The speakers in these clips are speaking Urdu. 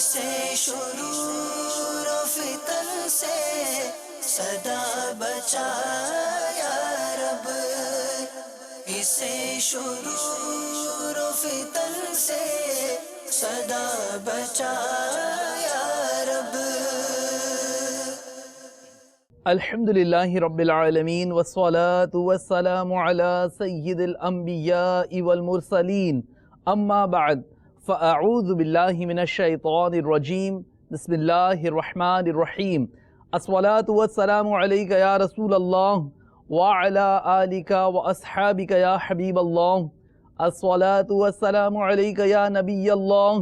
اسے شرور و فتن سے صدا بچا یا رب، اسے شرور و فتن سے صدا بچا یا رب۔ الحمدللہ رب العالمین والصلاة والسلام علی سید الانبیاء والمرسلین، اما بعد فاعوذ باللہ من الشیطان الرجیم، بسم اللہ الرحمن الرحیم۔ الصلاة والسلام علیک یا رسول اللہ وعلی آلک واصحابک یا حبیب اللہ، الصلاة والسلام علیک یا نبی اللہ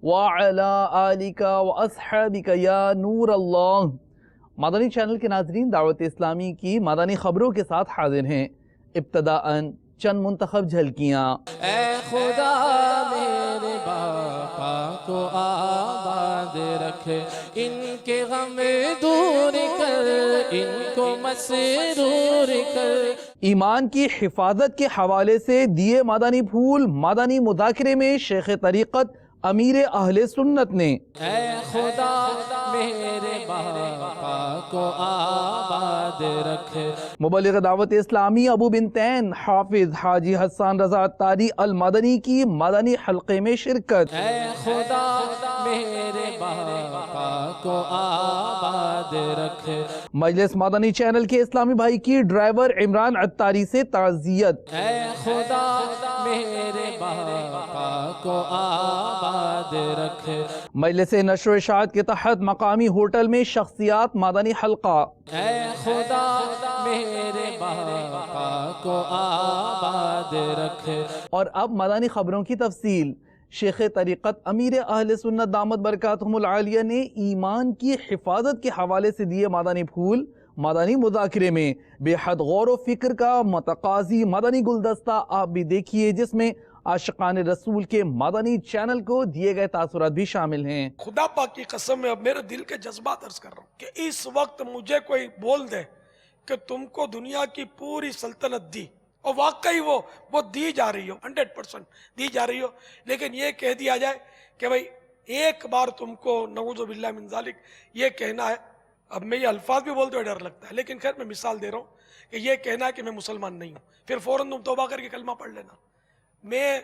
وعلی آلک واصحابک یا نور اللہ۔ مدنی چینل کے ناظرین، دعوت اسلامی کی مدنی خبروں کے ساتھ حاضر ہیں۔ ابتداءً چند منتخب جھلکیاں۔ اے خدا میرے باپا کو آباد رکھ، ان کے غم دور کر، ان کو مسرور کر۔ ایمان کی حفاظت کے حوالے سے دیے مدنی پھول مدنی مذاکرے میں شیخ طریقت امیر اہل سنت نے اے خدا میرے باپا کو آباد رکھ۔ مبلغ دعوت اسلامی ابو بنتین حافظ حاجی حسان رضا عطاری المدنی کی مدنی حلقے میں شرکت۔ اے خدا میرے باپا کو آباد رکھ۔ مجلس مدنی چینل کے اسلامی بھائی کی ڈرائیور عمران عطاری سے تعزیت۔ اے خدا میرے باپا کو آباد رکھ۔ مجلس نشر و اشاعت کے تحت مقامی ہوٹل میں شخصیات مدنی حلقہ۔ اے خدا میرے باپا کو آباد رکھ۔ اور اب مدنی خبروں کی تفصیل۔ شیخ طریقت امیر اہل سنت دامت برکاتہم العالیہ نے ایمان کی حفاظت کے حوالے سے دیے مدنی پھول مدنی مذاکرے میں بے حد غور و فکر کا متقاضی مدنی گلدستہ آپ بھی دیکھیے، جس میں عاشقان رسول کے مدنی چینل کو دیے گئے تاثرات بھی شامل ہیں۔ خدا پاک کی قسم میں اب میرے دل کے جذبات عرض کر رہا ہوں کہ اس وقت مجھے کوئی بول دے کہ تم کو دنیا کی پوری سلطنت دی، اور واقعی وہ دی جا رہی ہو، 100% دی جا رہی ہو، لیکن یہ کہہ دیا جائے کہ بھائی ایک بار تم کو نعوذ باللہ من ذالک یہ کہنا ہے، اب میں یہ الفاظ بھی بولتے ہوئے ڈر لگتا ہے، لیکن خیر میں مثال دے رہا ہوں کہ یہ کہنا ہے کہ میں مسلمان نہیں ہوں، پھر فوراً تم توبہ کر کے کلمہ پڑھ لینا۔ میں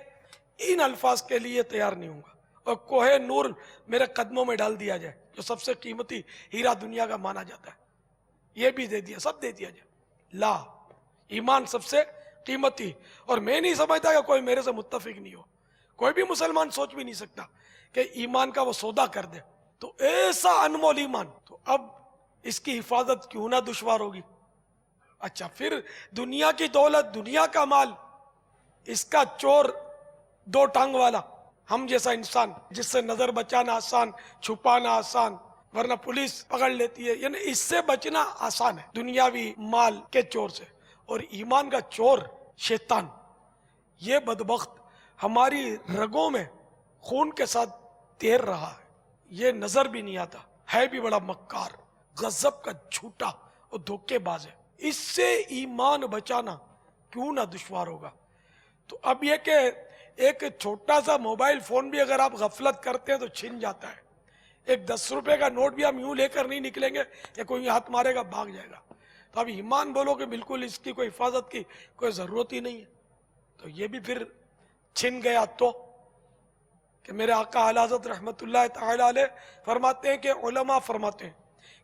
ان الفاظ کے لیے تیار نہیں ہوں گا، اور کوہ نور میرے قدموں میں ڈال دیا جائے جو سب سے قیمتی ہیرا دنیا کا مانا جاتا ہے، یہ بھی دے دیا، سب دے دیا جائے، لا ایمان سب سے قیمتی، اور میں نہیں سمجھتا کہ کوئی میرے سے متفق نہیں ہو، کوئی بھی مسلمان سوچ بھی نہیں سکتا کہ ایمان کا وہ سودا کر دے، تو ایسا انمول ایمان، تو اب اس کی حفاظت کیوں نہ دشوار ہوگی؟ اچھا پھر دنیا کی دولت، دنیا کا مال، اس کا چور دو ٹانگ والا، ہم جیسا انسان جس سے نظر بچانا آسان، چھپانا آسان، ورنہ پولیس پکڑ لیتی ہے، یعنی اس سے بچنا آسان ہے دنیاوی مال کے چور سے، اور ایمان کا چور شیطان، یہ بدبخت ہماری رگوں میں خون کے ساتھ تیر رہا ہے، یہ نظر بھی نہیں آتا، ہے بھی بڑا مکار، غضب کا جھوٹا اور دھوکے باز ہے، اس سے ایمان بچانا کیوں نہ دشوار ہوگا؟ تو اب یہ کہ ایک چھوٹا سا موبائل فون بھی اگر آپ غفلت کرتے ہیں تو چھن جاتا ہے، ایک 10 روپے کا نوٹ بھی ہم یوں لے کر نہیں نکلیں گے یا کوئی ہاتھ مارے گا بھاگ جائے گا، تو اب ایمان بولو کہ بالکل اس کی کوئی حفاظت کی کوئی ضرورت ہی نہیں ہے، تو یہ بھی پھر چھن گیا تو کہ میرے آقا اعلی حضرت رحمت اللہ تعالی علیہ فرماتے ہیں کہ علماء فرماتے ہیں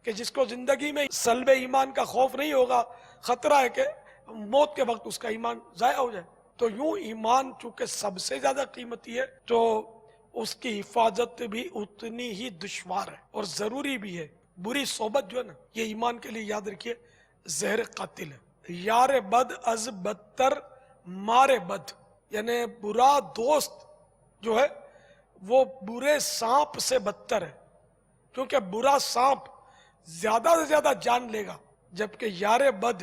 کہ جس کو زندگی میں سلب ایمان کا خوف نہیں ہوگا، خطرہ ہے کہ موت کے وقت اس کا ایمان ضائع ہو جائے، تو یوں ایمان چونکہ سب سے زیادہ قیمتی ہے تو اس کی حفاظت بھی اتنی ہی دشوار ہے اور ضروری بھی ہے۔ بری صحبت جو ہے نا، یہ ایمان کے لیے یاد رکھیے زہر قاتل ہے، یار بد از بدتر مار بد، یعنی برا دوست جو ہے وہ برے سانپ سے بدتر ہے، کیونکہ برا سانپ زیادہ سے زیادہ جان لے گا، جبکہ یار بد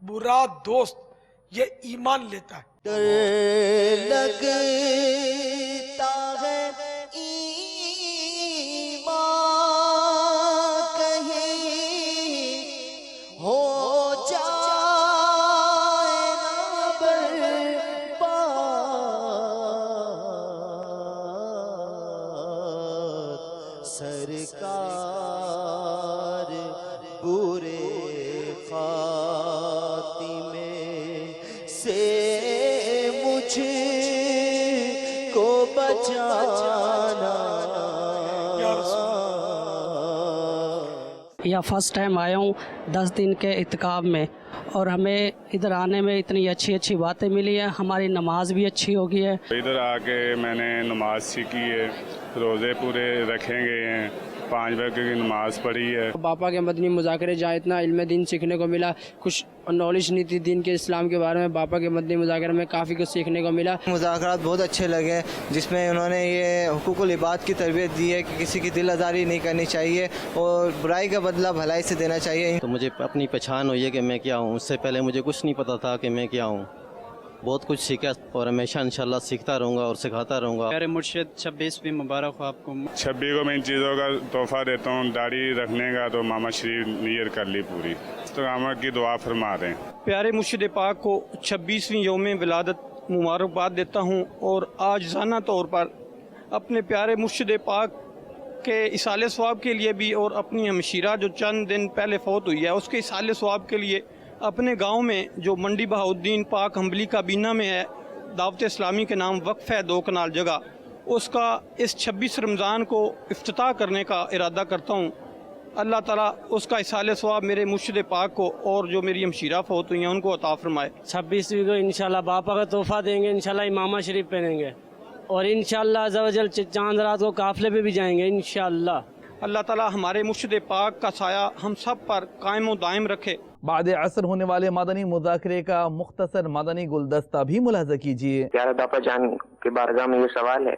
برا دوست یہ ایمان لیتا ہے۔ ڈر لگتا ہے ایمان کہیں ہو جائے نہ برباد، سے مجھ کو بچانا. یا فرسٹ ٹائم آیا ہوں 10 دن کے اعتکاف میں، اور ہمیں ادھر آنے میں اتنی اچھی اچھی باتیں ملی ہیں، ہماری نماز بھی اچھی ہو گئی ہے. ادھر آ کے میں نے نماز سیکھی ہے، روزے پورے رکھیں گے ہیں، 5 وقت کی نماز پڑھی ہے. باپا کے مدنی مذاکرے جہاں اتنا علم دین سیکھنے کو ملا، کچھ نالج نہیں تھی دین کے اسلام کے بارے میں، باپا کے مدنی مذاکرے میں کافی کچھ سیکھنے کو ملا. مذاکرات بہت اچھے لگے، جس میں انہوں نے یہ حقوق العباد کی تربیت دی ہے کہ کسی کی دل آزاری نہیں کرنی چاہیے اور برائی کا بدلہ بھلائی سے دینا چاہیے. تو مجھے اپنی پہچان ہوئی ہے کہ میں کیا ہوں. اس سے پہلے مجھے کچھ نہیں پتا تھا کہ میں کیا ہوں. بہت کچھ سیکھا اور ہمیشہ انشاءاللہ سیکھتا رہوں گا اور سکھاتا رہوں گا. پیارے مرشد 26 بھی مبارک ہو آپ کو. 26 کو میں ان چیزوں کا تحفہ دیتا ہوں. داڑھی رکھنے کا تو ماما شریف نیت کر لی پوری. استقامت کی دعا فرما دیں. پیارے مرشد پاک کو 26ویں یوم ولادت مبارکباد دیتا ہوں، اور عاجزانہ طور پر اپنے پیارے مرشد پاک کے اصالِ ثواب کے لیے بھی، اور اپنی ہمشیرہ جو چند دن پہلے فوت ہوئی ہے اس کے اصالِ ثواب کے لیے اپنے گاؤں میں جو منڈی بہاؤالدین پاک حنبلی کابینہ میں ہے، دعوت اسلامی کے نام وقف ہے 2 کنال جگہ، اس کا اس 26 رمضان کو افتتاح کرنے کا ارادہ کرتا ہوں. اللہ تعالیٰ اس کا اصالِ ثواب میرے مرشد پاک کو اور جو میری ہمشیرہ فوت ہوئی ہیں ان کو عطا فرمائے. 26 کو انشاءاللہ باپا کا تحفہ دیں گے، انشاءاللہ امامہ شریف پہنیں گے، اور انشاءاللہ عز و جل چاند رات کو قافلے پہ بھی جائیں گے انشاءاللہ. اللہ تعالیٰ ہمارے مرشد پاک کا سایہ ہم سب پر قائم و دائم رکھے. بعد عصر ہونے والے مدنی مذاکرے کا مختصر مدنی گلدستہ بھی ملاحظہ کیجیے. پیارے باپا جان کی بارگاہ میں یہ سوال ہے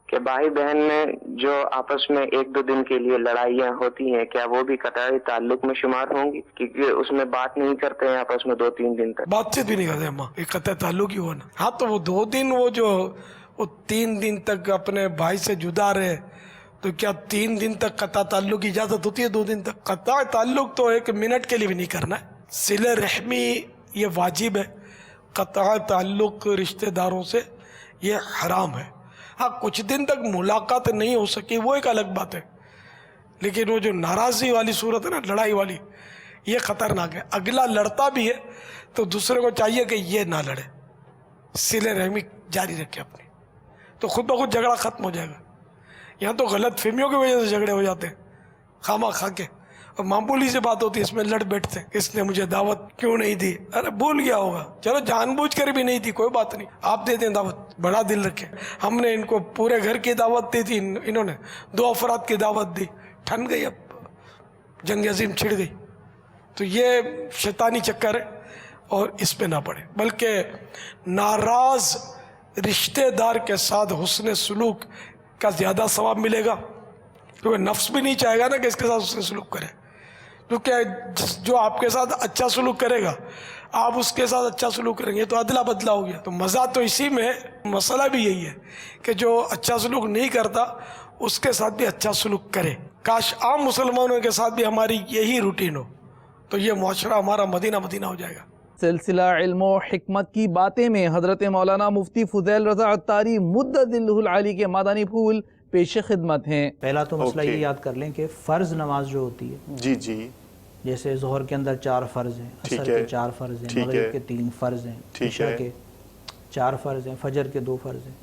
کہ بھائی بہن میں جو آپس میں 1-2 دن کے لیے لڑائیاں ہوتی ہیں، کیا وہ بھی قطع تعلق میں شمار ہوں گی؟ کیونکہ اس میں بات نہیں کرتے ہیں آپس میں 2-3 دن تک. بات چیت بھی نہیں کرتے اماں، ایک قطع تعلق ہی ہوا نا. ہاں تو وہ 2 دن وہ 3 دن تک اپنے بھائی سے جدا رہے، تو کیا 3 دن تک قطع تعلق کی اجازت ہوتی ہے 2 دن تک؟ قطع تعلق تو 1 منٹ کے لیے بھی نہیں کرنا ہے. صلہ رحمی یہ واجب ہے، قطع تعلق رشتہ داروں سے یہ حرام ہے. ہاں کچھ دن تک ملاقات نہیں ہو سکی وہ ایک الگ بات ہے، لیکن وہ جو ناراضی والی صورت ہے نا، لڑائی والی، یہ خطرناک ہے. اگلا لڑتا بھی ہے تو دوسرے کو چاہیے کہ یہ نہ لڑے، صلہ رحمی جاری رکھے اپنی، تو خود بخود جھگڑا ختم ہو جائے گا. یہاں تو غلط فہمیوں کی وجہ سے جھگڑے ہو جاتے ہیں خامہ خواہ کے، اور معمولی سے بات ہوتی ہے اس میں لڑ بیٹھتے ہیں، اس نے مجھے دعوت کیوں نہیں دی؟ ارے بھول گیا ہوگا، چلو جان بوجھ کر بھی نہیں دی کوئی بات نہیں، آپ دے دیں دعوت، بڑا دل رکھیں. ہم نے ان کو پورے گھر کی دعوت دی تھی، انہوں نے 2 افراد کی دعوت دی، ٹھن گئی، اب جنگ عظیم چھڑ گئی. تو یہ شیطانی چکر ہے اور اس پہ نہ پڑے، بلکہ ناراض رشتہ دار کے ساتھ حسن سلوک کا زیادہ ثواب ملے گا، کیونکہ نفس بھی نہیں چاہے گا نا کہ اس کے ساتھ حسن سلوک کرے. کیونکہ جو آپ کے ساتھ اچھا سلوک کرے گا آپ اس کے ساتھ اچھا سلوک کریں گے تو ادلا بدلا ہو گیا. تو مزہ تو اسی میں ہے، مسئلہ بھی یہی ہے کہ جو اچھا سلوک نہیں کرتا اس کے ساتھ بھی اچھا سلوک کرے. کاش عام مسلمانوں کے ساتھ بھی ہماری یہی روٹین ہو تو یہ معاشرہ ہمارا مدینہ مدینہ ہو جائے گا. سلسلہ علم و حکمت کی باتیں میں حضرت مولانا مفتی فضیل رضا عطاری مدد العالی کے مدنی پھول پیش خدمت ہیں. پہلا تو مسئلہ یہ یاد کر لیں کہ فرض نماز جو ہوتی ہے، جی جی، جیسے ظہر کے اندر 4 فرض ہیں، عصر کے 4 فرض ہیں، مغرب کے 3 فرض ہیں، عشاء کے 4 فرض ہیں، فجر کے 2 فرض ہیں.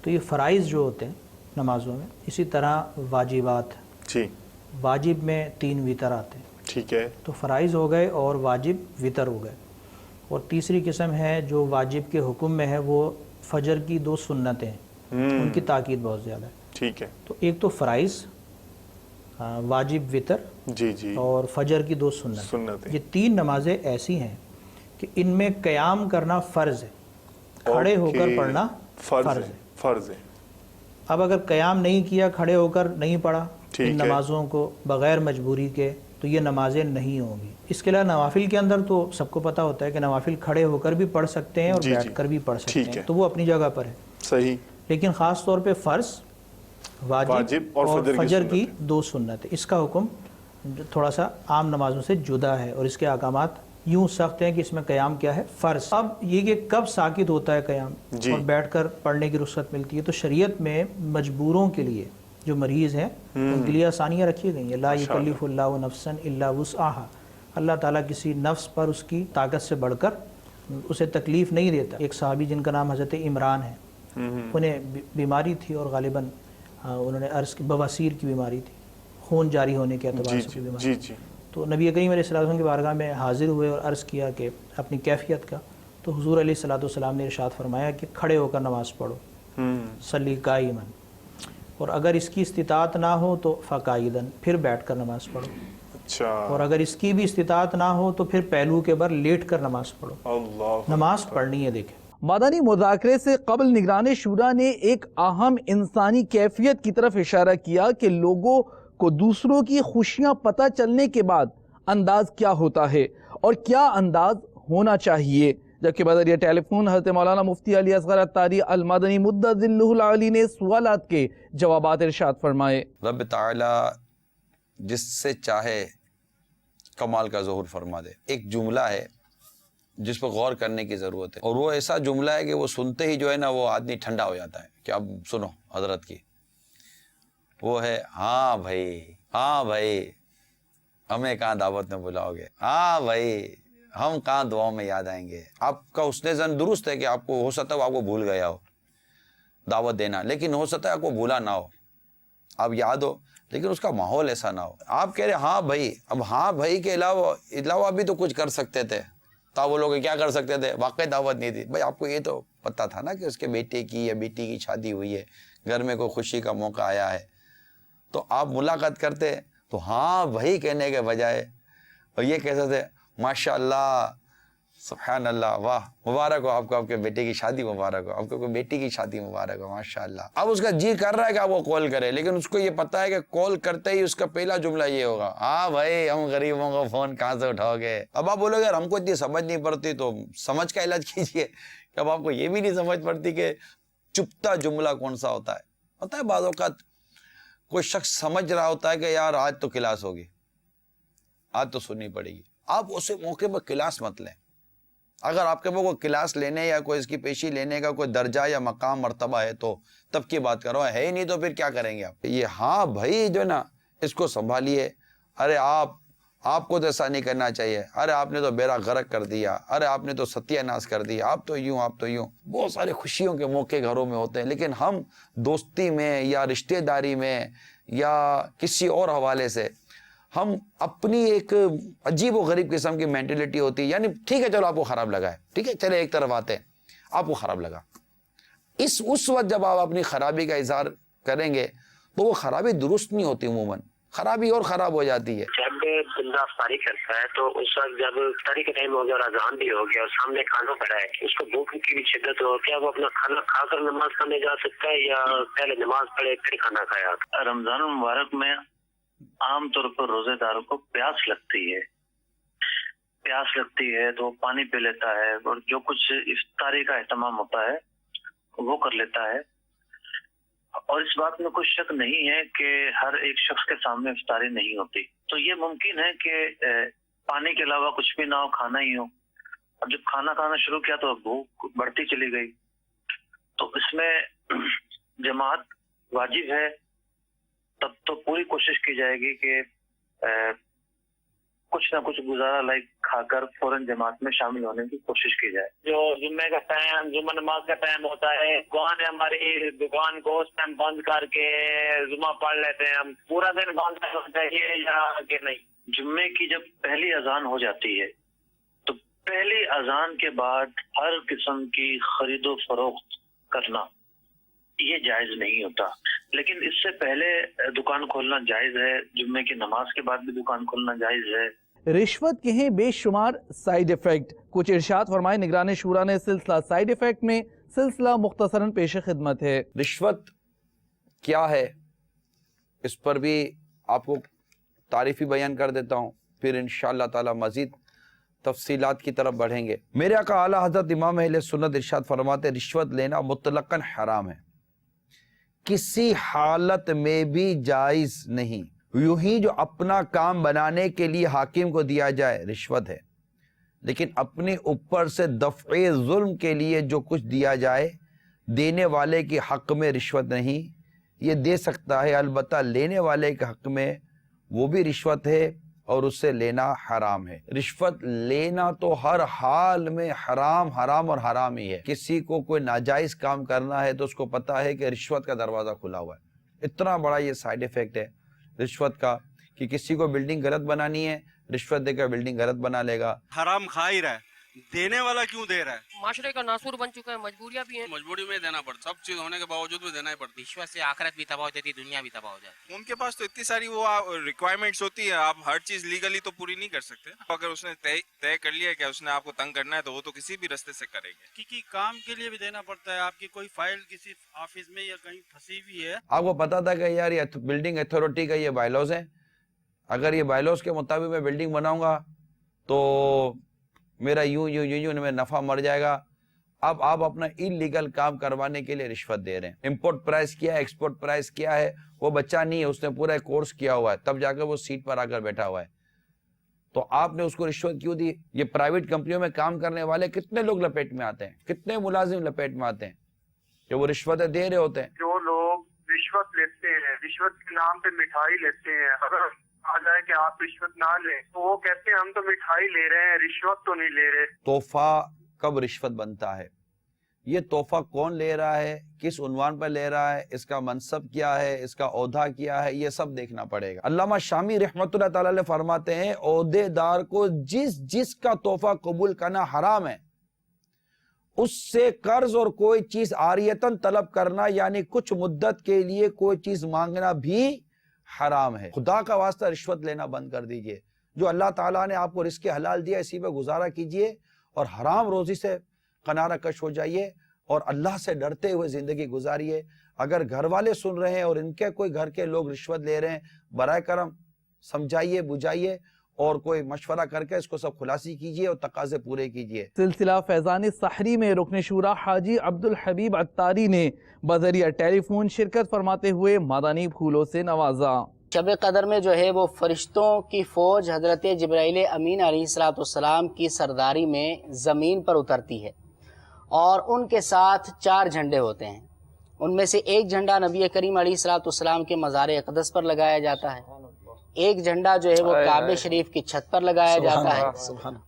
تو یہ فرائض جو ہوتے ہیں نمازوں میں، اسی طرح واجبات، جی، واجب میں 3 وتر آتے ہیں. ٹھیک ہے، تو فرائض ہو گئے اور واجب وتر ہو گئے. اور تیسری قسم ہے جو واجب کے حکم میں ہے، وہ فجر کی 2 سنتیں ہیں، ان کی تاکید بہت زیادہ ہے. ٹھیک ہے. تو ایک تو فرائض، واجب وتر، جی جی، اور فجر کی 2 سنتیں. یہ 3 نمازیں ایسی ہیں کہ ان میں قیام کرنا فرض ہے، کھڑے ہو کر پڑھنا فرض ہے. اب اگر قیام نہیں کیا، کھڑے ہو کر نہیں پڑھا ان نمازوں کو بغیر مجبوری کے، تو یہ نمازیں نہیں ہوں گی. اس کے علاوہ نوافل کے اندر تو سب کو پتہ ہوتا ہے کہ نوافل کھڑے ہو کر بھی پڑھ سکتے ہیں اور بیٹھ کر بھی پڑھ سکتے ہیں، تو وہ اپنی جگہ پر ہے. صحیح. لیکن خاص طور پہ فرض، واجب اور فجر کی 2 سنت، اس کا حکم تھوڑا سا عام نمازوں سے جدا ہے، اور اس کے احکامات یوں سخت ہیں کہ اس میں قیام کیا ہے؟ فرض. اب یہ کہ کب ساکت ہوتا ہے قیام اور بیٹھ کر پڑھنے کی رخصت ملتی ہے، تو شریعت میں مجبوروں کے لیے، جو مریض ہیں ان کے لیے آسانیاں رکھی گئی ہیں. لا یکلف اللہ نفسا الا وسعها، اللہ تعالیٰ کسی نفس پر اس کی طاقت سے بڑھ کر اسے تکلیف نہیں دیتا. ایک صحابی جن کا نام حضرت عمران ہے, انہیں بیماری تھی اور غالباً انہوں نے عرض کی بواسیر کی بیماری تھی, خون جاری ہونے کے اعتبار سے بیماری. تو نبی کریم علیہ السلام کی بارگاہ میں حاضر ہوئے اور عرض کیا کہ اپنی کیفیت کا. تو حضور علیہ السلام نے ارشاد فرمایا کہ کھڑے ہو کر نماز پڑھو, صلی قائما, اور اگر اس کی استطاعت نہ ہو تو فقائدن, پھر بیٹھ کر نماز پڑھو. اچھا. اور اگر اس کی بھی استطاعت نہ ہو تو پھر پہلو کے بر لیٹ کر نماز پڑھو. اللہ, نماز پڑھنی ہے. دیکھیں, مدنی مذاکرے سے قبل نگران شورا نے ایک اہم انسانی کیفیت کی طرف اشارہ کیا کہ لوگوں کو دوسروں کی خوشیاں پتہ چلنے کے بعد انداز کیا ہوتا ہے اور کیا انداز ہونا چاہیے. جبکہ بذریعہ ٹیلی فون حضرت مولانا مفتی علی اصغر الطاری المدنی مدد ذلہ العالی نے سوالات کے جوابات ارشاد فرمائے. رب تعالی جس سے چاہے کمال کا ظہور فرما دے. ایک جملہ ہے جس پر غور کرنے کی ضرورت ہے, اور وہ ایسا جملہ ہے کہ وہ سنتے ہی جو ہے نا وہ آدمی ٹھنڈا ہو جاتا ہے کہ اب سنو حضرت کی. وہ ہے ہاں بھائی ہمیں کہاں دعوت میں بلاؤ گے, ہاں بھائی ہم کہاں دعاؤں میں یاد آئیں گے. آپ کا حسن ظن درست ہے کہ آپ کو ہو سکتا ہے آپ کو بھول گیا ہو دعوت دینا, لیکن ہو سکتا ہے آپ کو بھولا نہ ہو, آپ یاد ہو, لیکن اس کا ماحول ایسا نہ ہو. آپ کہہ رہے ہاں بھائی, اب ہاں بھائی کے علاوہ بھی تو کچھ کر سکتے تھے. تو وہ لوگ کیا کر سکتے تھے, واقعی دعوت نہیں تھی. بھائی آپ کو یہ تو پتہ تھا نا کہ اس کے بیٹے کی یا بیٹی کی شادی ہوئی ہے, گھر میں کوئی خوشی کا موقع آیا ہے, تو آپ ملاقات کرتے تو ہاں بھائی کہنے کے بجائے اور یہ کہتے تھے ماشاء اللہ سبحان اللہ, واہ مبارک ہو آپ کو, آپ کے بیٹے کی شادی مبارک ہو, آپ کو کوئی بیٹی کی شادی مبارک ہو, ماشاء اللہ. اب اس کا جی کر رہا ہے کہ آپ وہ کال کرے, لیکن اس کو یہ پتہ ہے کہ کال کرتے ہی اس کا پہلا جملہ یہ ہوگا ہاں بھائی ہم غریبوں کو فون کہاں سے اٹھاؤ گے. اب آپ بولو گے ہم کو اتنی سمجھ نہیں پڑتی, تو سمجھ کا علاج کیجئے. کہ اب آپ کو یہ بھی نہیں سمجھ پڑتی کہ چپتا جملہ کون سا ہوتا ہے. پتہ ہے بعض اوقات کوئی شخص سمجھ رہا ہوتا ہے کہ یار آج تو کلاس ہوگی, آج تو سننی پڑے گی, آپ اسے موقع پر کلاس مت لیں. اگر آپ کے پاس کوئی کلاس لینے یا کوئی اس کی پیشی لینے کا کوئی درجہ یا مقام مرتبہ ہے تو تب کی بات کرو, ہے ہی نہیں تو پھر کیا کریں گے آپ. یہ ہاں بھائی جو ہے نا اس کو سنبھالیے. ارے آپ کو تو ایسا نہیں کرنا چاہیے, ارے آپ نے تو بیڑا غرق کر دیا, ارے آپ نے تو ستیہ ناش کر دیا, آپ تو یوں. بہت سارے خوشیوں کے موقع گھروں میں ہوتے ہیں, لیکن ہم دوستی میں یا رشتہ داری میں یا کسی اور حوالے سے ہم اپنی ایک عجیب و غریب قسم کی مینٹلٹی ہوتی ہے. یعنی ٹھیک ہے چلو آپ کو خراب لگا ہے, ٹھیک ہے چلے ایک طرف آتے ہیں, آپ کو خراب لگا, اس وقت جب آپ اپنی خرابی کا اظہار کریں گے تو وہ خرابی درست نہیں ہوتی, عموماً خرابی اور خراب ہو جاتی ہے. جب بندہ افطاری کرتا ہے تو اس وقت جب افطاری کا ٹائم ہو گیا اور اذان بھی ہو گیا اور سامنے کھانا پڑا ہے, اس کو بھوک کی بھی شدت ہو, کیا وہ اپنا کھانا کھا کر نماز پڑھنے جا سکتا ہے یا پہلے نماز پڑھے پھر کھانا کھایا؟ رمضان المبارک میں عام طور پر روزے داروں کو پیاس لگتی ہے تو پانی پی لیتا ہے اور جو کچھ افطاری کا اہتمام ہوتا ہے وہ کر لیتا ہے. اور اس بات میں کوئی شک نہیں ہے کہ ہر ایک شخص کے سامنے افطاری نہیں ہوتی, تو یہ ممکن ہے کہ پانی کے علاوہ کچھ بھی نہ ہو, کھانا ہی ہو. اب جب کھانا کھانا شروع کیا تو بھوک بڑھتی چلی گئی, تو اس میں جماعت واجب ہے. تب تو پوری کوشش کی جائے گی کہ کچھ نہ کچھ گزارا لائک کھا کر فوراً جماعت میں شامل ہونے کی کوشش کی جائے. جو جمعے کا ٹائم, جمعہ نماز کا ٹائم ہوتا ہے, دکان ہے ہماری, دکان کو اس ٹائم بند کر کے جمعہ پڑھ لیتے ہیں, ہم پورا دن بند کرنا چاہیے یا کہ نہیں؟ جمعے کی جب پہلی اذان ہو جاتی ہے تو پہلی اذان کے بعد ہر قسم کی خرید و فروخت کرنا یہ جائز نہیں ہوتا, لیکن اس سے پہلے دکان کھولنا جائز ہے. جمعے کی نماز کے بعد بھی دکان کھولنا جائز ہے. رشوت کے ہیں بے شمار سائیڈ ایفیکٹ, کچھ ارشاد فرمائے نگران شورا نے. سلسلہ سائیڈ ایفیکٹ میں سلسلہ مختصراً پیش خدمت ہے. رشوت کیا ہے اس پر بھی آپ کو تعریفی بیان کر دیتا ہوں, پھر انشاءاللہ تعالی مزید تفصیلات کی طرف بڑھیں گے. میرے آقا اعلیٰ حضرت امام اہل سنت ارشاد فرماتے رشوت لینا مطلقاً حرام ہے, کسی حالت میں بھی جائز نہیں. یوں ہی جو اپنا کام بنانے کے لیے حاکم کو دیا جائے رشوت ہے, لیکن اپنے اوپر سے دفع ظلم کے لیے جو کچھ دیا جائے دینے والے کے حق میں رشوت نہیں. یہ دے سکتا ہے, البتہ لینے والے کے حق میں وہ بھی رشوت ہے اور اس سے لینا حرام ہے۔ رشوت لینا تو ہر حال میں حرام حرام اور حرام ہی ہے۔ کسی کو کوئی ناجائز کام کرنا ہے تو اس کو پتا ہے کہ رشوت کا دروازہ کھلا ہوا ہے۔ اتنا بڑا یہ سائیڈ ایفیکٹ ہے رشوت کا کہ کسی کو بلڈنگ غلط بنانی ہے، رشوت دے کر بلڈنگ غلط بنا لے گا۔ حرام کھا ہی رہا ہے، دینے والا کیوں دے رہا ہے؟ معاشرے کا ناسور بن چکا ہے، مجبوریاں بھی ہیں، مجبوری میں دینا پڑتا، سب چیز ہونے کے باوجود بھی دینا ہی پڑتا۔ رشوت سے آخرت بھی تباہ ہو جاتی، دنیا بھی تباہ ہو جاتی۔ ان کے پاس تو اتنی ساری وہ ریکوائرمنٹس ہوتی ہے، آپ ہر چیز لیگلی تو پوری نہیں کر سکتے۔ اگر اس نے طے کر لیا کہ اس نے آپ کو تنگ کرنا ہے تو وہ تو کسی بھی رستے سے کرے گا۔ کی کام کے لیے بھی دینا پڑتا ہے، آپ کی کوئی فائل کسی آفس میں یا کہیں پھنسی ہوئی ہے، آپ کو پتا تھا کہ یار یہ بلڈنگ اتھارٹی کا یہ بائی لاز ہیں، اگر یہ بائی لاز کے مطابق میں بلڈنگ بناؤں گا تو میرا یوں میں نفع مر جائے گا۔ اب آپ اپنا انلیگل کام کروانے کے لیے رشوت دے رہے ہیں۔ امپورٹ پرائس کیا ہے، ایکسپورٹ پرائس کیا ہے، وہ بچہ نہیں ہے، اس نے پورا کورس کیا ہوا ہے، تب جا کر وہ سیٹ پر آ کر بیٹھا ہوا ہے، تو آپ نے اس کو رشوت کیوں دی؟ یہ پرائیویٹ کمپنیوں میں کام کرنے والے کتنے لوگ لپیٹ میں آتے ہیں، کتنے ملازم لپیٹ میں آتے ہیں کہ وہ رشوتیں دے رہے ہوتے ہیں۔ جو لوگ رشوت لیتے ہیں، رشوت کے نام پہ مٹھائی لیتے ہیں، اگر آ جائے کہ آپ رشوت نہ لیں تو وہ کہتے ہیں ہم تو مٹھائی لے رہے ہیں، رشوت تو نہیں لے رہے۔ تحفہ کب رشوت بنتا ہے؟ یہ تحفہ کون لے رہا ہے، کس عنوان پر لے رہا ہے، اس کا منصب کیا ہے، اس کا عہدہ کیا ہے، یہ سب دیکھنا پڑے گا۔ علامہ شامی رحمۃ اللہ تعالی علیہ فرماتے ہیں عہدے دار کو جس کا تحفہ قبول کرنا حرام ہے، اس سے قرض اور کوئی چیز عاریتاً طلب کرنا یعنی کچھ مدت کے لیے کوئی چیز مانگنا بھی حرام ہے۔ خدا کا واسطہ رشوت لینا بند کر دیجئے۔ جو اللہ تعالیٰ نے آپ کو رزق حلال دیا اسی پہ گزارا کیجئے اور حرام روزی سے کنارہ کش ہو جائیے اور اللہ سے ڈرتے ہوئے زندگی گزاریے۔ اگر گھر والے سن رہے ہیں اور ان کے کوئی گھر کے لوگ رشوت لے رہے ہیں، برائے کرم سمجھائیے، بجھائیے اور کوئی مشورہ کر کے اس کو سب خلاصی کیجئے اور تقاضے پورے کیجئے۔ سلسلہ فیضان سحری میں رکن شورا حاجی عبدالحبیب عطاری نے بذریعہ ٹیلی فون شرکت فرماتے ہوئے مادانی پھولوں سے نوازا۔ شب قدر میں جو ہے وہ فرشتوں کی فوج حضرت جبرائیل امین علیہ السلام کی سرداری میں زمین پر اترتی ہے اور ان کے ساتھ 4 جھنڈے ہوتے ہیں۔ ان میں سے ایک جھنڈا نبی کریم علیہ السلام کے مزار اقدس پر لگایا جاتا ہے، ایک جھنڈا جو ہے وہ کعبہ شریف کی چھت پر لگایا جاتا ہے،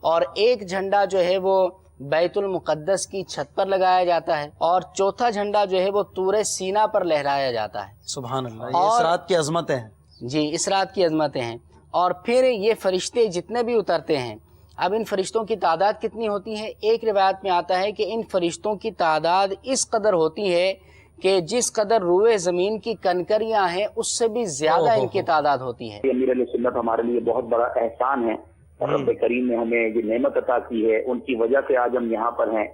اور ایک جھنڈا جو ہے وہ بیت المقدس کی چھت پر لگایا جاتا ہے، اور چوتھا جھنڈا جو ہے وہ طور سینا پر لہرایا جاتا ہے۔ سبحان اللہ، یہ اس رات کی عظمتیں ہیں۔ جی، اس رات کی عظمتیں ہیں۔ اور پھر یہ فرشتے جتنے بھی اترتے ہیں، اب ان فرشتوں کی تعداد کتنی ہوتی ہے؟ ایک روایت میں آتا ہے کہ ان فرشتوں کی تعداد اس قدر ہوتی ہے کہ جس قدر روئے زمین کی کنکریاں ہیں اس سے بھی زیادہ ان کی تعداد ہوتی ہے۔ امیر علیہ سنت ہمارے لیے بہت بڑا احسان ہے، اور رب کریم نے ہمیں یہ نعمت عطا کی ہے، ان کی وجہ سے آج ہم یہاں پر ہیں۔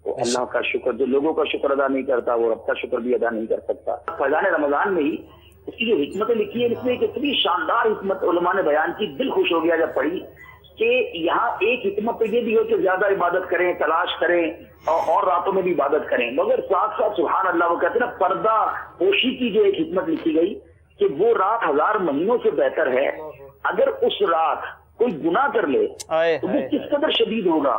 وہ اللہ کا شکر، جو لوگوں کا شکر ادا نہیں کرتا وہ رب کا شکر بھی ادا نہیں کر سکتا۔ فیضان رمضان میں ہی اس کی جو حکمتیں لکھی ہیں، اس میں ایک اتنی شاندار حکمت علماء نے بیان کی، دل خوش ہو گیا جب پڑھی کہ یہاں ایک حکمت تو یہ بھی ہو کہ زیادہ عبادت کریں، تلاش کریں اور راتوں میں بھی عبادت کریں، مگر ساتھ ساتھ سبحان اللہ وہ کہتے ہیں نا پردہ پوشی کی جو ایک حکمت لکھی گئی کہ وہ رات 1000 مہینوں سے بہتر ہے۔ اگر اس رات کوئی گناہ کر لے تو وہ کس قدر شدید ہوگا،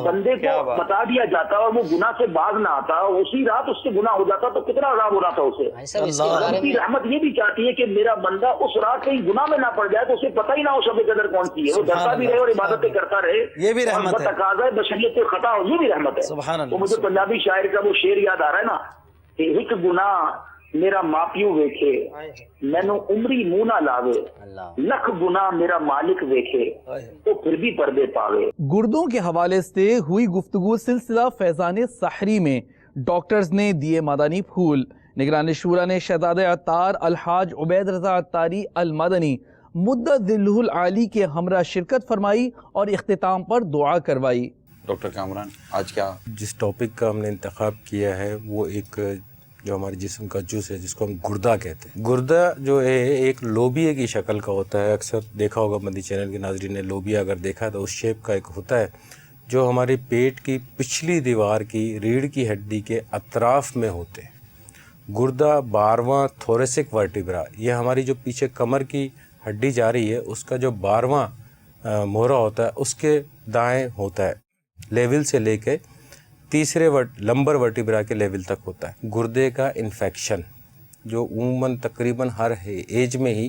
بندے کو بتا دیا جاتا اور وہ گناہ سے باز نہ آتا، اسی رات اس سے گناہ ہو جاتا تو کتنا عذاب ہو رہا تھا اسے۔ اللہ کی رحمت یہ بھی چاہتی ہے کہ میرا بندہ اس رات کہیں گناہ میں نہ پڑ جائے تو اسے پتہ ہی نہ ہو شب قدر کون سی ہے، وہ ڈرتا بھی رہے اور عبادتیں کرتا رہے، یہ بھی رحمت ہے۔ تقاضا بشریت خطا ہو، یہ بھی رحمت ہے۔ سبحان اللہ۔ وہ مجھے پنجابی شاعر کا وہ شعر یاد آ رہا ہے نا کہ ایک گناہ میرا ماپیو ویکھے مینو عمری منہ نہ لاوے، لکھ گناہ میرا مالک ویکھے تو پھر بھی پردے پاوے۔ گردوں کے حوالے سے ہوئی گفتگو سلسلہ فیضان سحری میں ڈاکٹرز نے دیے مادانی پھول۔ نگران شورا نے شہزادہ عطار الحاج عبید رضا عطاری المدنی مدت ذلہ العالی کے ہمراہ شرکت فرمائی اور اختتام پر دعا کروائی۔ ڈاکٹر کامران، آج کیا جس ٹاپک کا ہم نے انتخاب کیا ہے وہ ایک جو ہمارے جسم کا جز ہے جس کو ہم گردہ کہتے ہیں۔ گردہ جو ہے ایک لوبیے کی شکل کا ہوتا ہے، اکثر دیکھا ہوگا مدنی چینل کے ناظرین نے لوبیا اگر دیکھا تو اس شیپ کا ایک ہوتا ہے جو ہمارے پیٹ کی پچھلی دیوار کی ریڑھ کی ہڈی کے اطراف میں ہوتے ہیں۔ گردہ 12واں تھوریسک ورٹیبرا، یہ ہماری جو پیچھے کمر کی ہڈی جا رہی ہے اس کا جو 12واں مہرہ ہوتا ہے اس کے دائیں ہوتا ہے، لیول سے لے کے تیسرے لمبر ورٹیبرا کے لیول تک ہوتا ہے۔ گردے کا انفیکشن جو عموماً تقریباً ہر ایج میں ہی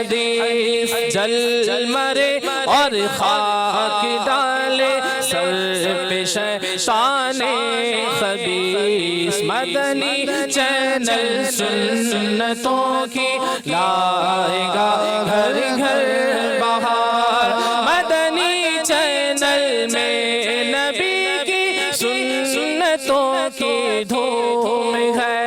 حدیث جل مرے اور خاک ڈالے سر پہ شیطان خبیث. مدنی چینل سنتوں کی لائے گا گھر گھر بہار. مدنی چینل میں نبی کی سنتوں کی دھوم ہے.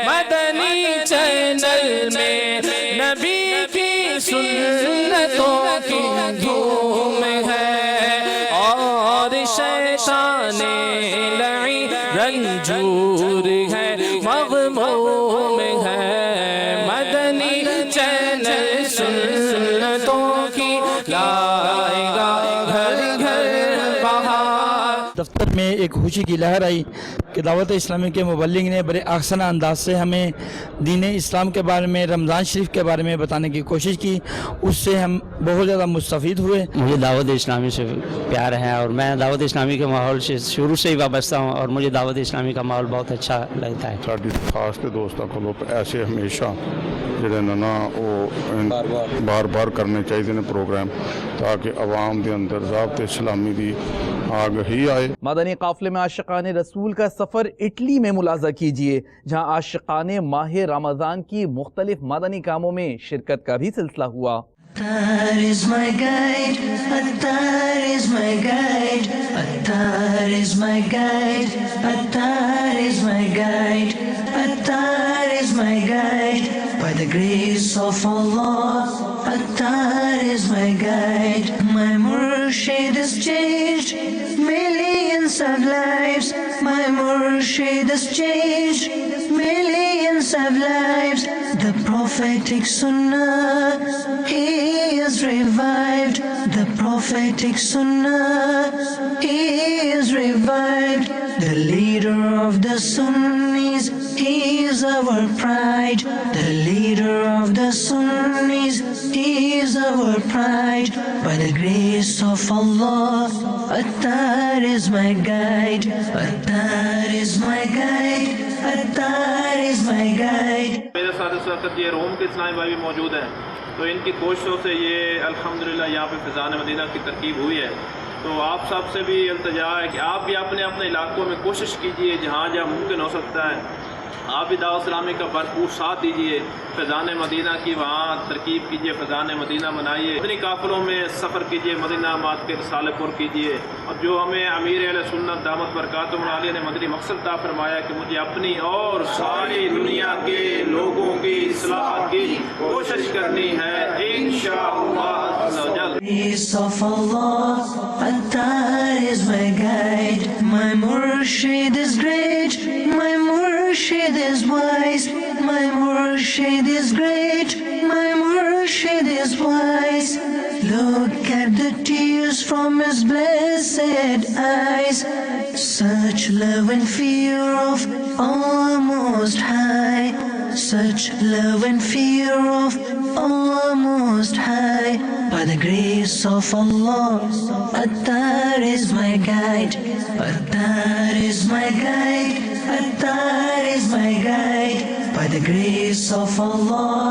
مدنی چینل میں نبی کی سنتوں کی دھوم ہے. اور شیطان لعین رنجور ہے مغموم ہے. مدنی چینل سنتوں کی لائے گا گھر گھر بہار. دفتر میں ایک خوشی کی لہر آئی کہ دعوت اسلامی کے مبلغ نے بڑے آسان انداز سے ہمیں دین اسلام کے بارے میں، رمضان شریف کے بارے میں بتانے کی کوشش کی. اس سے ہم بہت زیادہ مستفید ہوئے. مجھے دعوت اسلامی سے پیار ہے اور میں دعوت اسلامی کے ماحول سے شروع سے ہی وابستہ ہوں اور مجھے دعوت اسلامی کا ماحول بہت اچھا لگتا ہے. ساڈی خاص تے دوستاں کولوں ایسے ہمیشہ جڑے نا وہ بار بار کرنے چاہیے نے پروگرام تاکہ عوام دے اندر ضابط اسلامی دی آگہی آئے. مدنی قافلے میں عاشقان رسول کا سفر اٹلی میں ملاحظہ کیجئے، جہاں عاشقان ماہ رمضان کی مختلف مدنی کاموں میں شرکت کا بھی سلسلہ ہوا. Attar is my guide, Attar is my guide, Attar is my guide, Attar is my guide, Attar is my guide. By the grace of Allah, Attar is my guide. My Murshid has changed millions of lives. My Murshid has changed millions of lives. The prophetic Sunnah, he is revived. The prophetic Sunnah, he is revived. The leader of the Sunnis, he is our pride. The leader of the Sunnis, he is our pride. By the grace of Allah, Attar is my guide. Attar is my guide. Attar is my guide. میرے ساتھ اس وقت یہ روم کے اسلامی بھائی بھی موجود ہیں، تو ان کی کوششوں سے یہ الحمدللہ یہاں پہ فیضان مدینہ کی ترکیب ہوئی ہے. تو آپ سب سے بھی التجا ہے کہ آپ بھی اپنے اپنے علاقوں میں کوشش کیجئے جہاں جہاں ممکن ہو سکتا ہے آپ بھی دعوت اسلامی کا بھرپور ساتھ دیجیے. فیضان مدینہ کی وہاں ترکیب کیجیے، فیضان مدینہ منائیے، مدنی قافلوں میں سفر کیجیے، مدینہ مات کے رسالے پور کیجیے. اور جو ہمیں امیر اہل سنت دامت برکاتہم عالیہ نے مدنی مقصد عطا فرمایا کہ مجھے اپنی اور ساری دنیا کے لوگوں کی اصلاح کی کوشش کرنی ہے انشاءاللہ عز و جل. Peace of Allah, Attar is my guide. My Murshid is great, my Murshid is wise, my Murshid is great, my Murshid is wise. Look at the tears from his blessed eyes. Such love and fear of Allah Most High. Such love and fear of Allah Most High. By the grace of Allah, Attar is my guide. Attar is my guide. Attar is my guide. By the grace of Allah,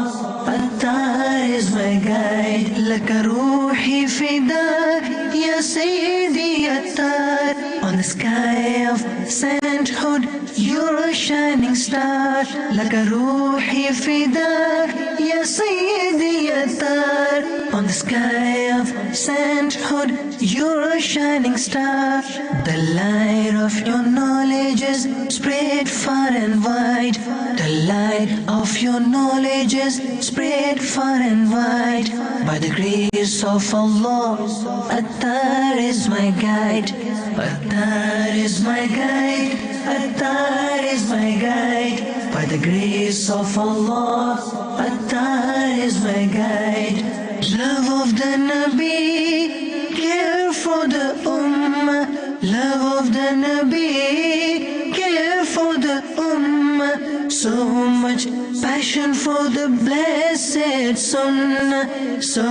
Attar is my guide. Laka ruhi fidak, ya Sayyidi Attar. On the sky of sainthood, you're a shining star. Laka ruhi fidak, ya Sayyidi Attar. On the sky of sainthood, you're a shining star. The light of your knowledge is spread far and wide. The light of your knowledge is spread far and wide. By the grace of Allah, Attar is my guide. Attar is my guide. Attar is my guide. By the grace of Allah, Attar is my guide. Love of the Nabi, care for the Ummah. Love of the Nabi, care for the Ummah. So much passion for the blessed Sunnah. So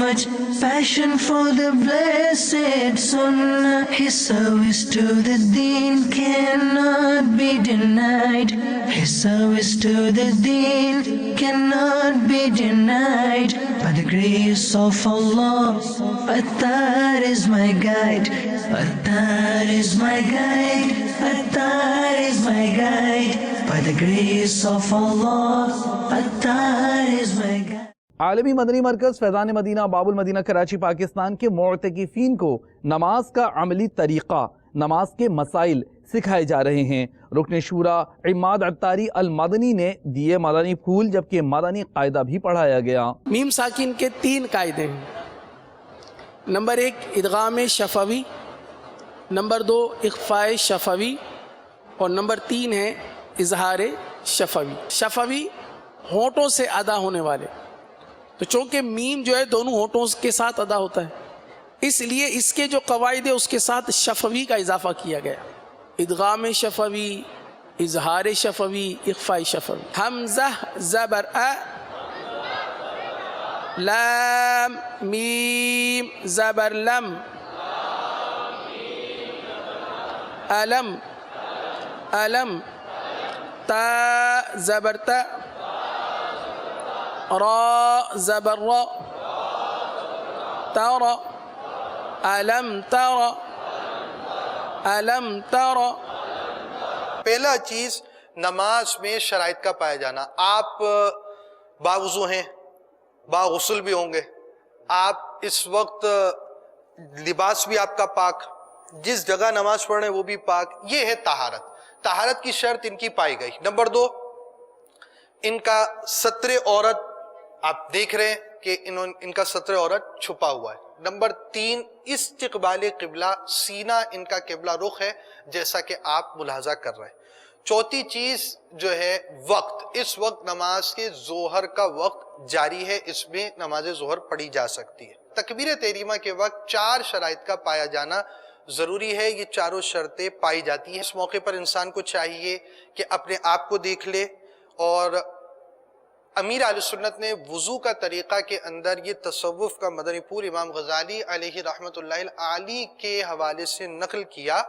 much passion for the blessed Sunnah. His service to the Deen cannot be denied. His service to the Deen cannot be denied. by the grace of Allah. Attar is my guide, Attar is my guide, Attar is my guide, by the grace of Allah. Attar is my guide. عالمی مدنی مرکز فیضان مدینہ باب المدینہ کراچی پاکستان کے معتکفین کو نماز کا عملی طریقہ، نماز کے مسائل سکھائے جا رہے ہیں۔ رکن شورا عماد عطاری المدنی نے دیے مدنی پھول، جبکہ مدنی قاعدہ بھی پڑھایا گیا۔ میم ساکن کے 3 قاعدے ہیں۔ نمبر 1 ادغام شفوی، نمبر 2 اخفاء شفوی، اور نمبر 3 ہے اظہار شفوی۔ شفوی ہونٹوں سے ادا ہونے والے، تو چونکہ میم جو ہے دونوں ہونٹوں کے ساتھ ادا ہوتا ہے، اس لیے اس کے جو قواعد ہے اس کے ساتھ شفوی کا اضافہ کیا گیا۔ ادغام شفوی، اظہار شفوی، اخفاء شفوی۔ حمزہ زبر ا، لام میم زبر لم، علم علم، تا زبر تا، را زبر را، ترى علم ترى علم ترى۔ پہلا چیز نماز میں شرائط کا پایا جانا۔ آپ باوضو ہیں، باغسل بھی ہوں گے، آپ اس وقت لباس بھی آپ کا پاک، جس جگہ نماز پڑھ رہے ہیں وہ بھی پاک، یہ ہے طہارت۔ طہارت کی شرط ان کی پائی گئی۔ نمبر 2 ان کا ستر عورت، آپ دیکھ رہے ہیں کہ ان کا ستر عورت چھپا ہوا ہے۔ نمبر 3 استقبال قبلہ، سینہ ان کا قبلہ رخ ہے جیسا کہ آپ ملاحظہ کر رہے ہیں۔ چوتھی چیز جو ہے وقت، اس وقت نماز کے ظہر کا وقت جاری ہے، اس میں نماز ظہر پڑھی جا سکتی ہے۔ تکبیر تحریمہ کے وقت 4 شرائط کا پایا جانا ضروری ہے، یہ چاروں شرطیں پائی جاتی ہیں۔ اس موقع پر انسان کو چاہیے کہ اپنے آپ کو دیکھ لے، اور امیر اہل سنت نے وضو کا طریقہ کے اندر یہ تصوف کا مدنی پھول امام غزالی علیہ رحمۃ اللہ علی کے حوالے سے نقل کیا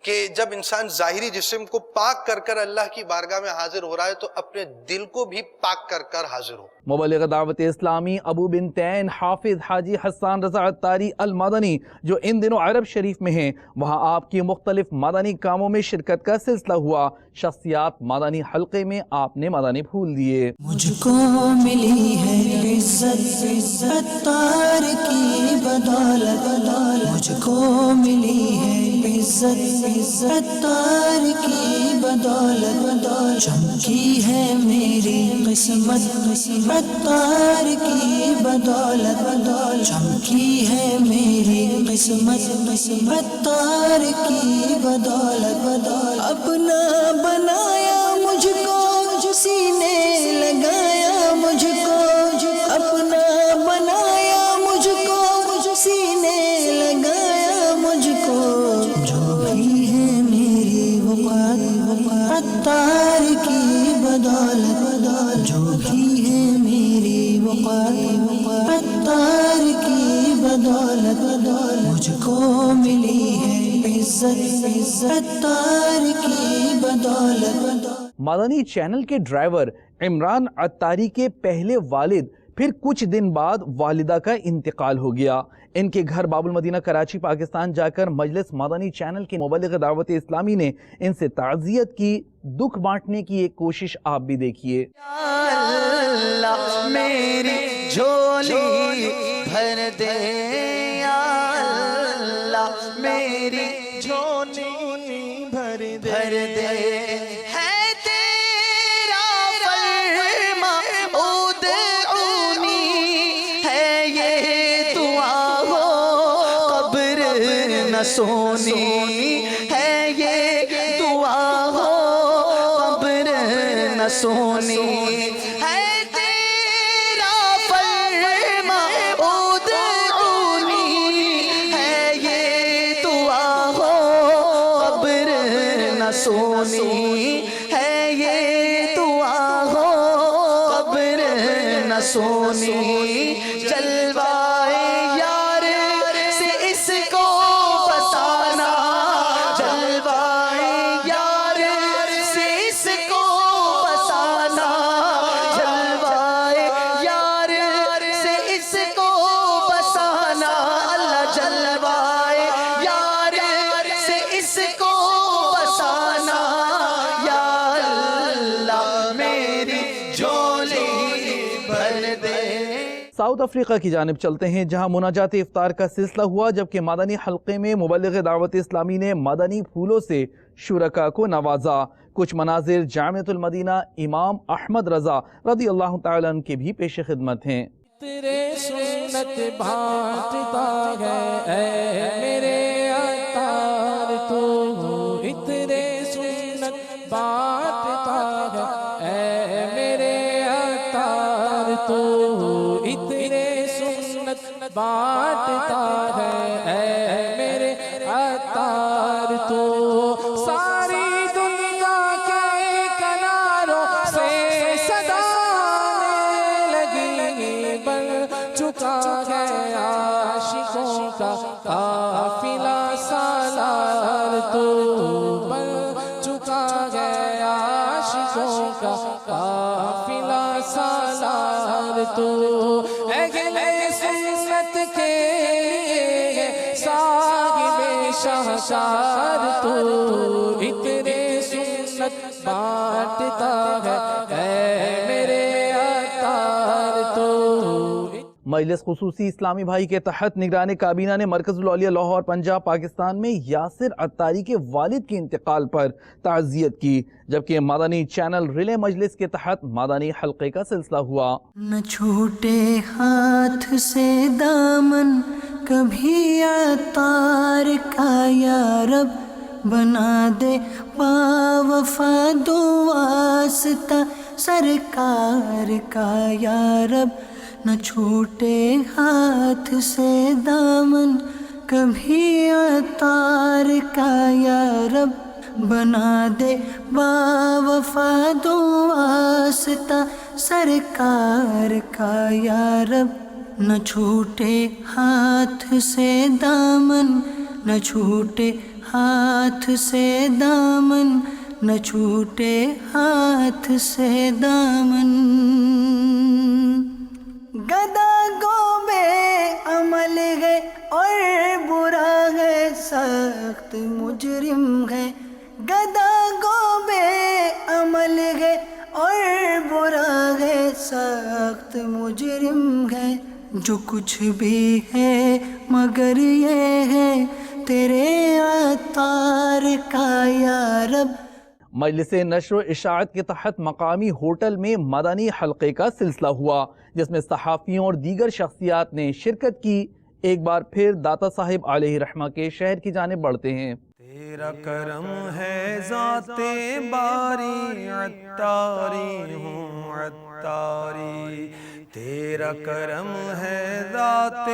کہ جب انسان ظاہری جسم کو پاک کر کر اللہ کی بارگاہ میں حاضر ہو رہا ہے تو اپنے دل کو بھی پاک کر کر حاضر ہو۔ مبلغ دعوت اسلامی ابو بنتین حافظ حاجی حسان رضا عطاری المدنی جو ان دنوں عرب شریف میں ہیں، وہاں آپ کی مختلف مدنی کاموں میں شرکت کا سلسلہ ہوا۔ شخصیات مدنی حلقے میں آپ نے مدنی پھول دیے۔ مجھ کو ملی ہے عزت عطار کی بدولت، مجھ کو ملی ہے عزت عطار کی بدولت، چمکی ہے میری قسمت عطار کی بدولت، چمکی ہے میری قسمت عطار کی بدولت، اپنا بنایا مجھ کو سینے لگایا مجھ کو، اپنا بنایا مجھ کو سینے لگایا مجھ کو، جو بھی ہے میری وقت عطار کی بدولت، جو بھی ہے میری وقت عطار کی بدولت، مجھ کو ملی ہے عزت عطار کی بدولت۔ مدنی چینل کے ڈرائیور عمران عطاری کے پہلے والد پھر کچھ دن بعد والدہ کا انتقال ہو گیا۔ ان کے گھر باب المدینہ کراچی پاکستان جا کر مجلس مدنی چینل کے مبلغ دعوت اسلامی نے ان سے تعزیت کی، دکھ بانٹنے کی ایک کوشش آپ بھی دیکھیے۔ اللہ میری جھولی بھر دے، یا اللہ میری جھولی بھر دے، ہے تیرا فرما ادعونی، ہے یہ دعا ہو قبر نہ سونی، ہے یہ دعا ہو قبر نہ سونی، ہے تیرا فرما ادعونی، ہے یہ دعا ہو قبر نہ سونی، ہے یہ دعا ہو قبر نہ سونی، جلوائے یار سے اس کو بتانا، جلوائے یار سے اس کو بتانا، جلوائے یار ساؤتھ افریقہ کی جانب چلتے ہیں جہاں مناجات افطار کا سلسلہ ہوا، جبکہ مدنی حلقے میں مبلغ دعوت اسلامی نے مدنی پھولوں سے شرکاء کو نوازا۔ کچھ مناظر جامعۃ المدینہ امام احمد رضا رضی اللہ تعالیٰ عنہ کے بھی پیش خدمت ہیں۔ تیرے سنت بانٹتا ہے اے میرے عطار تو، اتنے سنت بانٹتا ہے اے میرے عطار تو، اتنے سنت بانٹتا ہے اے میرے عطار تو، ساری دنیا کے کناروں سے صدا لگی، بن چکا ہے عاشقوں کا قافلہ سالار تو، بن چکا ہے عاشقوں کا قافلہ سالار تو، اہل سنت کے لیے صاحب شاہکار تو، اتنے سنت بانٹتا ہے اے میرے عطار تو۔ مجلس خصوصی اسلامی بھائی کے تحت نگران کابینہ نے مرکز الاولیاء لاہور پنجاب پاکستان میں یاسر عطاری کے والد کے انتقال پر تعزیت کی، جبکہ مدنی چینل ریلے مجلس کے تحت مدنی حلقے کا سلسلہ ہوا۔ نہ چھوٹے ہاتھ سے دامن کبھی عطار کا یا رب، بنا دے باوفا دو واسطہ سرکار کا یا رب، نہ چھوٹے ہاتھ سے دامن کبھی عطار کا یا رب، بنا دے باوفا دو واسطہ سرکار کا یا رب، نہ چھوٹے ہاتھ سے دامن، نہ چھوٹے ہاتھ سے دامن، نہ چھوٹے ہاتھ سے دامن۔ گدا گو بے عمل ہے اور برا ہے، سخت مجرم ہے، گدا گو بے عمل ہے اور برا ہے، سخت مجرم ہے، جو کچھ بھی ہے مگر یہ ہے تیرے عطار کا یا رب۔ مجلس نشر و اشاعت کے تحت مقامی ہوٹل میں مدنی حلقے کا سلسلہ ہوا، جس میں صحافیوں اور دیگر شخصیات نے شرکت کی۔ ایک بار پھر داتا صاحب علیہ رحمہ کے شہر کی جانب بڑھتے ہیں۔ تیرا کرم ہے ذات باری، عطاری ہوں عطاری، تیرا کرم ہے ذات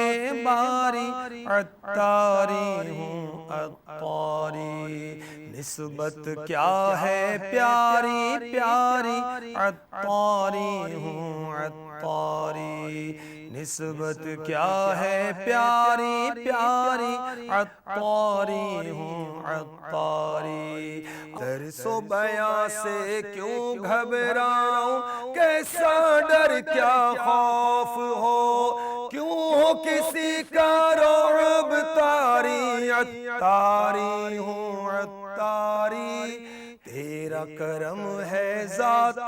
باری، عطاری ہوں عطاری، نسبت کیا ہے پیاری پیاری، عطاری ہوں عطاری، نسبت کیا ہے پیاری پیاری، عطاری ہوں عطاری، درس و بیاں سے کیوں گھبراؤں، کیسا ڈر کیا خوف ہو، کیوں ہو کسی کا رعب طاری، عطاری ہوں عطاری، تیرا کرم ہے ذات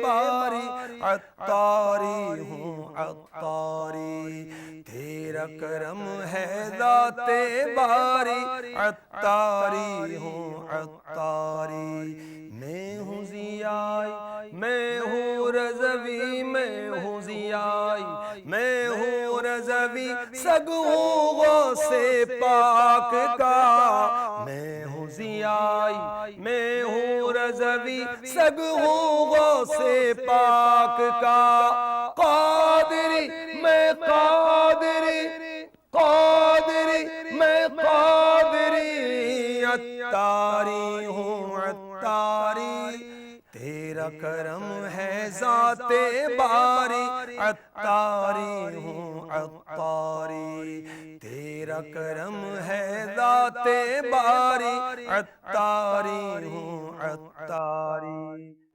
باری، عطاری ہوں عطاری، تیرا کرم ہے ذات باری، عطاری ہوں عطاری، میں ہوں ضیائی، میں ہوں رضوی، میں ہوں ضیائی، میں ہوں رضوی، سگ ہوں غوث پاک کا، میں ہوں ضیائی، میں ہوں رضوی، سگ ہوں غوث پاک کا، قادری میں قادری، قادری میں قادری، عطاری ہوں عطاری، تیرا کرم ہے ذات باری، عطاری ہوں عطاری، تیرا کرم ہے ذات باری، عطاری ہوں عطاری۔